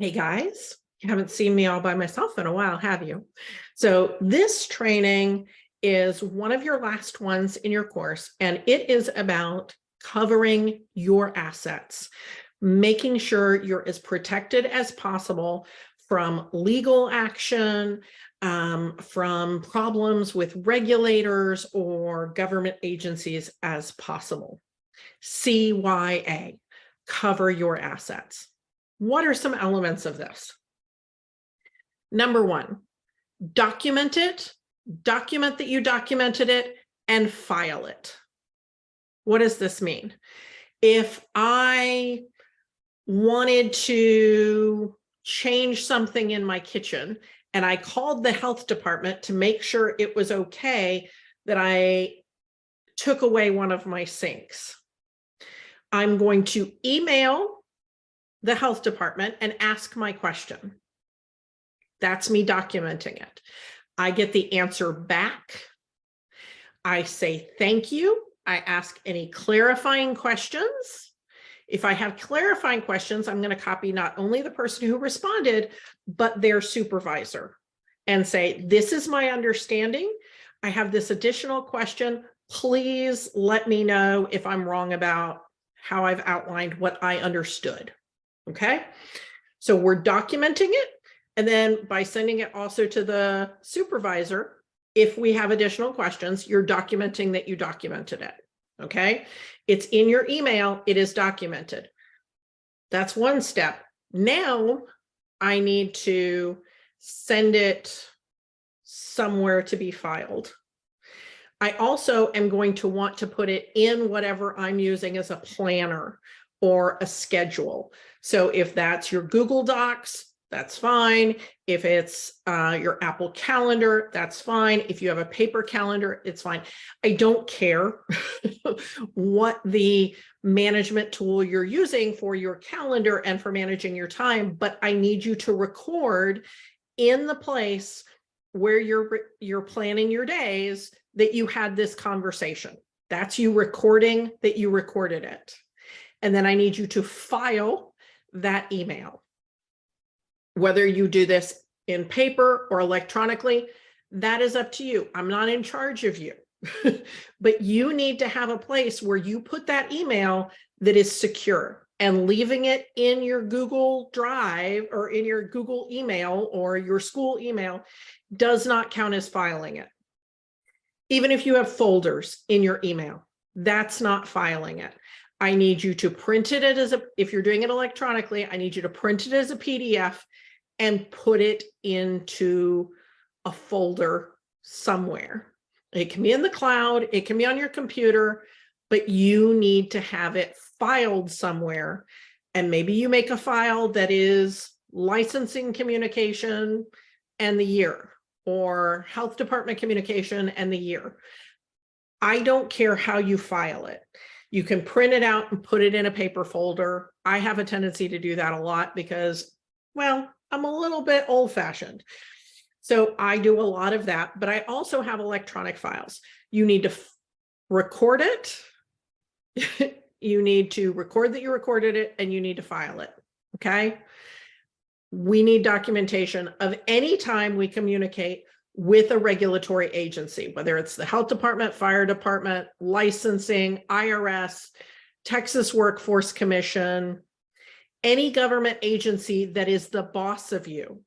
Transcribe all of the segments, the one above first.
Hey guys, you haven't seen me all by myself in a while, have you? So this training is one of your last ones in your course, and it is about covering your assets, making sure you're as protected as possible from legal action, from problems with regulators or government agencies as possible. CYA, cover your assets. What are some elements of this? Number one, document it, document that you documented it, and file it. What does this mean? If I wanted to change something in my kitchen and I called the health department to make sure it was okay that I took away one of my sinks, I'm going to email the health department and ask my question. That's me documenting it. I get the answer back. I say thank you. I ask any clarifying questions. If I have clarifying questions, I'm going to copy not only the person who responded, but their supervisor and say, this is my understanding. I have this additional question. Please let me know if I'm wrong about how I've outlined what I understood. Okay, so we're documenting it. And then by sending it also to the supervisor, if we have additional questions, you're documenting that you documented it. Okay, it's in your email, it is documented. That's one step. Now I need to send it somewhere to be filed. I also am going to want to put it in whatever I'm using as a planner or a schedule. So if that's your Google Docs, that's fine. If it's your Apple Calendar, that's fine. If you have a paper calendar, it's fine. I don't care what the management tool you're using for your calendar and for managing your time, but I need you to record in the place where you're planning your days that you had this conversation. That's you recording that you recorded it. And then I need you to file that email. Whether you do this in paper or electronically, that is up to you. I'm not in charge of you, but you need to have a place where you put that email that is secure, and leaving it in your Google Drive or in your Google email or your school email does not count as filing it. Even if you have folders in your email, that's not filing it. I need you to print it as if you're doing it electronically, I need you to print it as a PDF and put it into a folder somewhere. It can be in the cloud, it can be on your computer, but you need to have it filed somewhere. And maybe you make a file that is licensing communication and the year, or health department communication and the year. I don't care how you file it. You can print it out and put it in a paper folder. I have a tendency to do that a lot because, well, I'm a little bit old-fashioned. So I do a lot of that, but I also have electronic files. You need to record it. You need to record that you recorded it, and you need to file it, okay? We need documentation of any time we communicate with a regulatory agency, whether it's the health department, fire department, licensing, IRS, Texas Workforce Commission, any government agency that is the boss of you.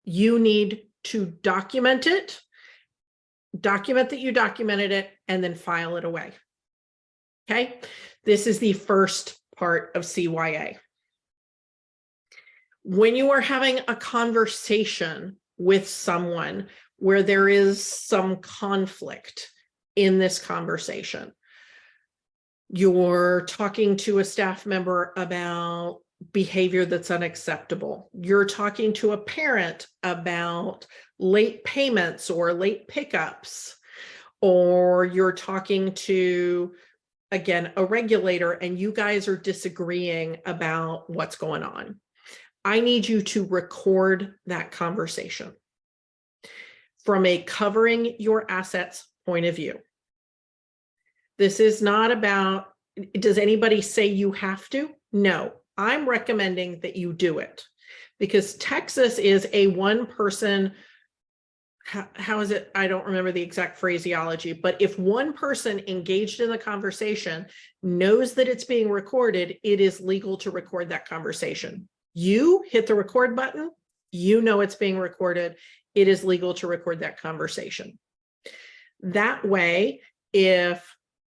You need to document it, document that you documented it, and then file it away. Okay, this is the first part of CYA. When you are having a conversation with someone where there is some conflict in this conversation, you're talking to a staff member about behavior that's unacceptable. You're talking to a parent about late payments or late pickups, or you're talking to, again, a regulator, and you guys are disagreeing about what's going on. I need you to record that conversation from a covering your assets point of view. This is not about, does anybody say you have to? No, I'm recommending that you do it because Texas is a one person. How is it? I don't remember the exact phraseology, but if one person engaged in the conversation knows that it's being recorded, it is legal to record that conversation. You hit the record button, you know it's being recorded, it is legal to record that conversation. That way, if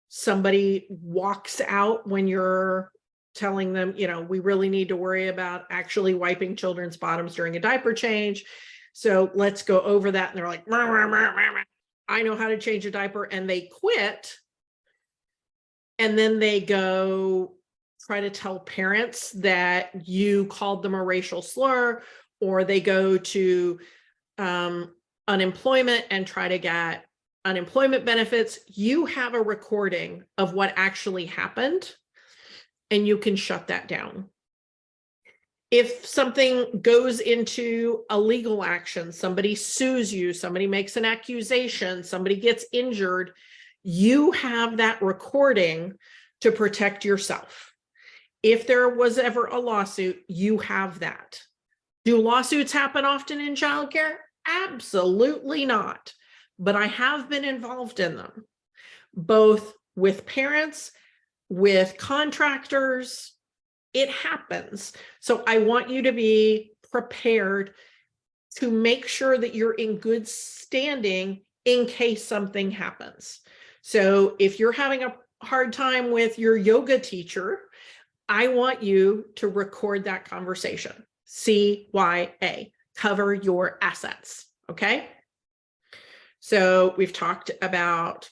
somebody walks out when you're telling them, you know, we really need to worry about actually wiping children's bottoms during a diaper change, so let's go over that. And they're like, I know how to change a diaper, and they quit. And then they go try to tell parents that you called them a racial slur, or they go to unemployment and try to get unemployment benefits. You have a recording of what actually happened, and you can shut that down. If something goes into a legal action, somebody sues you, somebody makes an accusation, somebody gets injured, you have that recording to protect yourself. If there was ever a lawsuit, you have that. Do lawsuits happen often in childcare? Absolutely not. But I have been involved in them, both with parents, with contractors. It happens. So I want you to be prepared to make sure that you're in good standing in case something happens. So if you're having a hard time with your yoga teacher, I want you to record that conversation. CYA, cover your assets. Okay. So we've talked about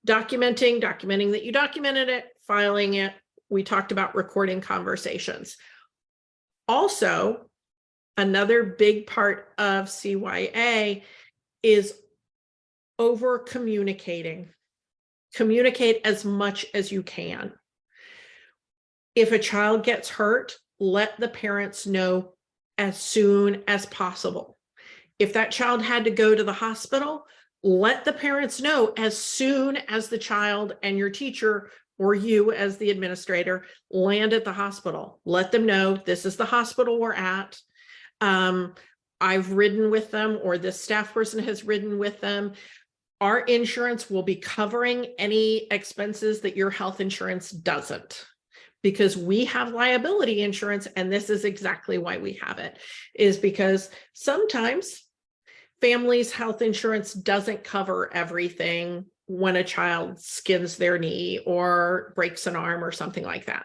documenting that you documented it, filing it. We talked about recording conversations. Also, another big part of CYA is over communicating. Communicate as much as you can. If a child gets hurt, let the parents know as soon as possible. If that child had to go to the hospital, let the parents know as soon as the child and your teacher or you as the administrator land at the hospital. Let them know this is the hospital we're at. I've ridden with them, or this staff person has ridden with them. Our insurance will be covering any expenses that your health insurance doesn't, because we have liability insurance, and this is exactly why we have it, is because sometimes families' health insurance doesn't cover everything when a child skins their knee or breaks an arm or something like that.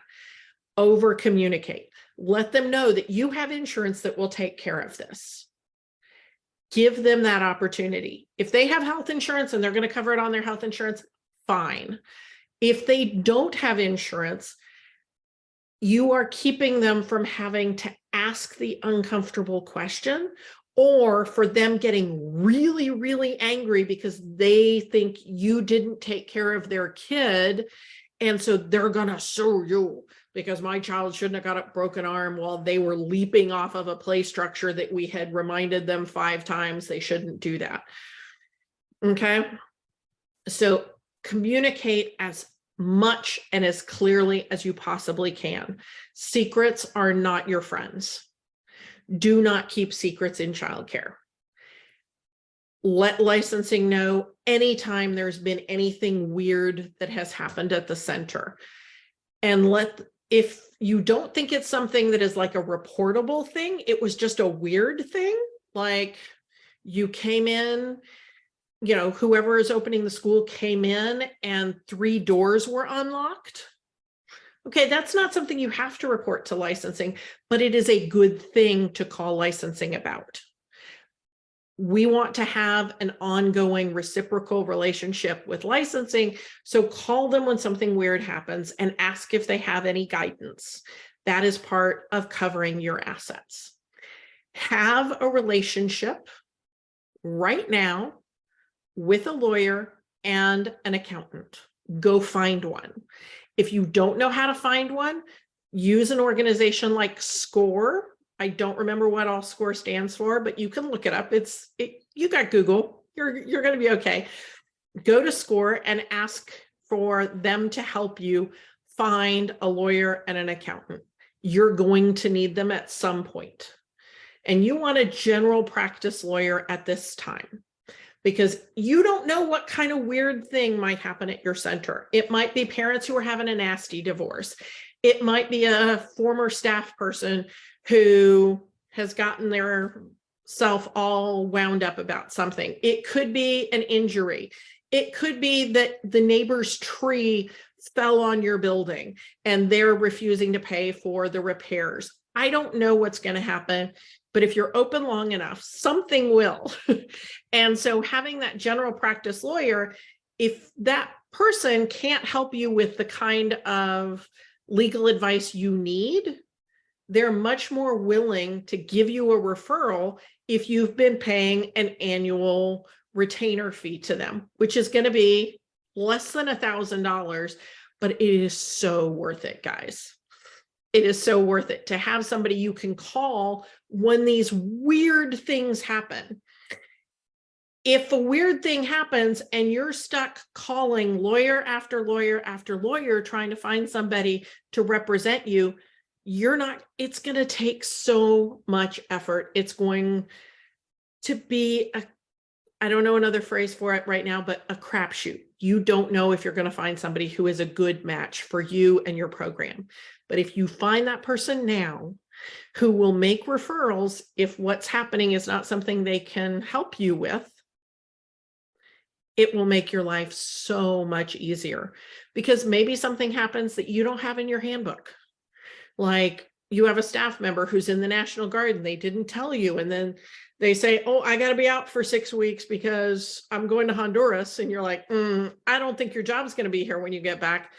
Over communicate. Let them know that you have insurance that will take care of this. Give them that opportunity. If they have health insurance and they're going to cover it on their health insurance, fine. If they don't have insurance, you are keeping them from having to ask the uncomfortable question, or for them getting really, really angry because they think you didn't take care of their kid. And so they're going to sue you because my child shouldn't have got a broken arm while they were leaping off of a play structure that we had reminded them 5 times they shouldn't do that. Okay. So communicate as much and as clearly as you possibly can. Secrets are not your friends. Do not keep secrets in childcare. Let licensing know anytime there's been anything weird that has happened at the center. And if you don't think it's something that is like a reportable thing, it was just a weird thing, like you came in, you know, whoever is opening the school came in and 3 doors were unlocked. Okay, that's not something you have to report to licensing, but it is a good thing to call licensing about. We want to have an ongoing reciprocal relationship with licensing, so call them when something weird happens and ask if they have any guidance. That is part of covering your assets. Have a relationship right now with a lawyer and an accountant. Go find one. If you don't know how to find one, use an organization like SCORE. I don't remember what all SCORE stands for, but you can look it up. You got Google. You're going to be okay. Go to SCORE and ask for them to help you find a lawyer and an accountant. You're going to need them at some point. and you want a general practice lawyer at this time, because you don't know what kind of weird thing might happen at your center. It might be parents who are having a nasty divorce. It might be a former staff person who has gotten their self all wound up about something. It could be an injury. It could be that the neighbor's tree fell on your building and they're refusing to pay for the repairs. I don't know what's going to happen, but if you're open long enough, something will. And so having that general practice lawyer, if that person can't help you with the kind of legal advice you need, they're much more willing to give you a referral if you've been paying an annual retainer fee to them, which is going to be less than $1,000, but it is so worth it, guys. It is so worth it to have somebody you can call when these weird things happen. If a weird thing happens and you're stuck calling lawyer after lawyer after lawyer trying to find somebody to represent you, it's going to take so much effort. It's going to be I don't know another phrase for it right now, but a crapshoot. You don't know if you're going to find somebody who is a good match for you and your program. But if you find that person now who will make referrals, if what's happening is not something they can help you with, it will make your life so much easier, because maybe something happens that you don't have in your handbook. Like you have a staff member who's in the National Guard and they didn't tell you, and then they say, oh, I got to be out for 6 weeks because I'm going to Honduras. And you're like, I don't think your job's going to be here when you get back,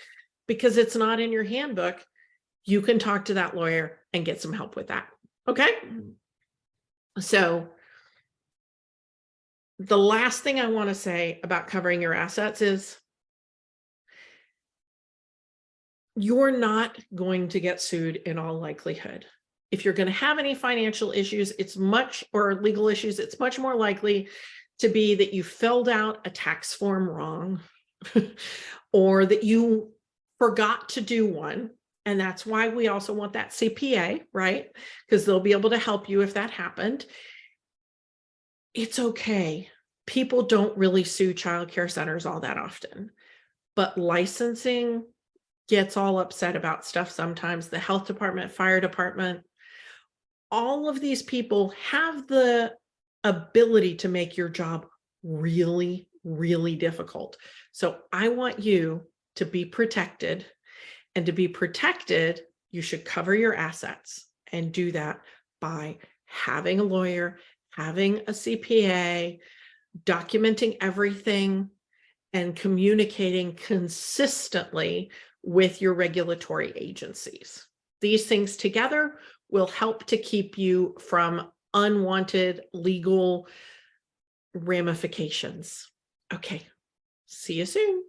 because it's not in your handbook. You can talk to that lawyer and get some help with that. Okay. So the last thing I want to say about covering your assets is you're not going to get sued in all likelihood. If you're going to have any financial issues, or legal issues, it's much more likely to be that you filled out a tax form wrong or that you forgot to do one. And that's why we also want that CPA, right? Because they'll be able to help you if that happened. It's okay. People don't really sue childcare centers all that often, but licensing gets all upset about stuff sometimes. The health department, fire department, all of these people have the ability to make your job really, really difficult. So I want you to be protected, and to be protected, you should cover your assets, and do that by having a lawyer, having a CPA, documenting everything, and communicating consistently with your regulatory agencies. These things together will help to keep you from unwanted legal ramifications. Okay, see you soon.